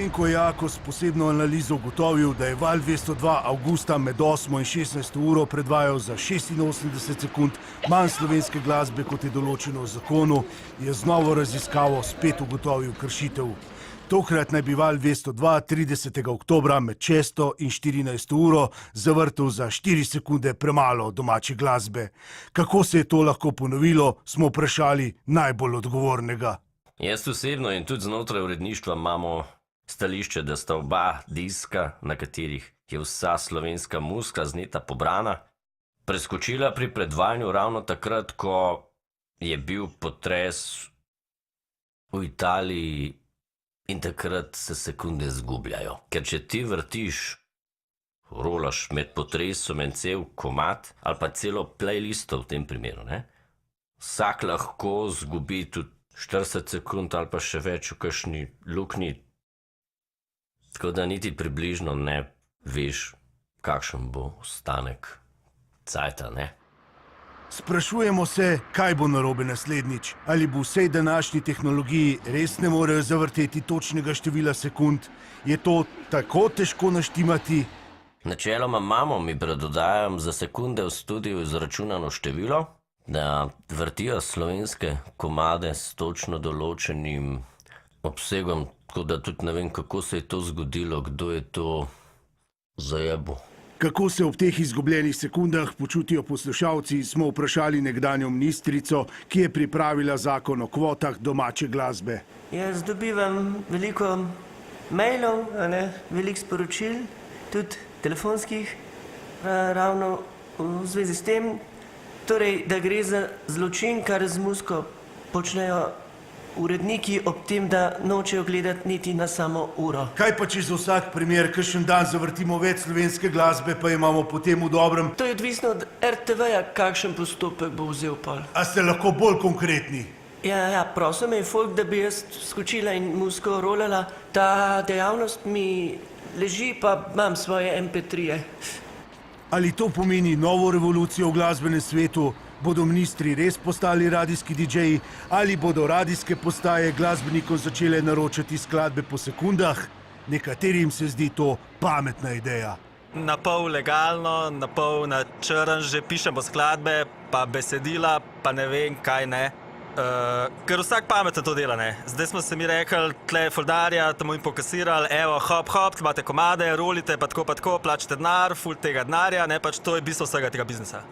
Potem, ko je Jako s posebno analizo ugotovil, da je Val 202 avgusta med 8 in 16 uro predvajal za 86 sekund manj slovenske glasbe, kot je določeno v zakonu, je z novo raziskavo spet ugotovil kršitev. Tokrat naj bi Val 202 30. oktobra med 6 in 14 uro zavrtel za 4 sekunde premalo domače glasbe. Kako se je to lahko ponovilo, smo vprašali najbolj odgovornega. Jaz osebno in tudi znotraj uredništva imamo stališče, da sta oba diska, na katerih je vsa slovenska muzika zneta pobrana, preskočila pri predvajanju ravno takrat, ko je bil potres v Italiji in takrat se sekunde zgubljajo. Ker če ti vrtiš, rolaš med potresom en cel komad ali pa celo playlisto v tem primeru, ne? Vsak lahko zgubi tudi 40 sekund ali pa še več v kakšni luknji, tako da niti približno ne veš, kakšen bo ostanek cajta, ne? Sprašujemo se, kaj bo narobe naslednjič. Ali bo vsej današnji tehnologiji res ne morejo zavrteti točnega števila sekund? Je to tako težko naštimati? Načeloma imamo, mi predodajam, za sekunde v studiu izračunano število, da vrtijo slovenske komade s točno določenim obsegom, tako da tudi ne vem, kako se je to zgodilo, kdo je to zajebil. Kako se ob teh izgubljenih sekundah počutijo poslušalci, smo vprašali nekdanjo ministrico, ki je pripravila zakon o kvotah domače glasbe. Jaz dobivam veliko mailov, veliko sporočil, tudi telefonskih, ravno v zvezi s tem, torej, da gre za zločin, kar z muziko počnejo uredniki ob tem, da nočejo gledati niti na samo uro. Kaj pa če za vsak primer kakšen dan zavrtimo več slovenske glasbe, pa imamo potem v dobrem? To je odvisno od RTV-ja, kakšen postopek bo vzel pol. A ste lahko bolj konkretni? Ja, prosil me je folk, da bi jaz skočila in muziko rolala. Ta dejavnost mi leži, pa imam svoje MP3-je. Ali to pomeni novo revolucijo v glasbenem svetu? Bodo ministri res postali radijski DJ-ji ali bodo radijske postaje glasbenikom začele naročati skladbe po sekundah? Nekaterim se zdi to pametna ideja. Na pol legalno, na pol na črn že pišemo skladbe, pa besedila, pa ne vem kaj ne. Ker vsak pametno to dela, ne. Zdaj smo se mi rekli, tle je foldarja, tamo jim pokasirali, evo, hop, imate komade, rolite, pa tako, plačite denar, ful tega denarja, ne, pač to je bistvo vsega tega biznisa.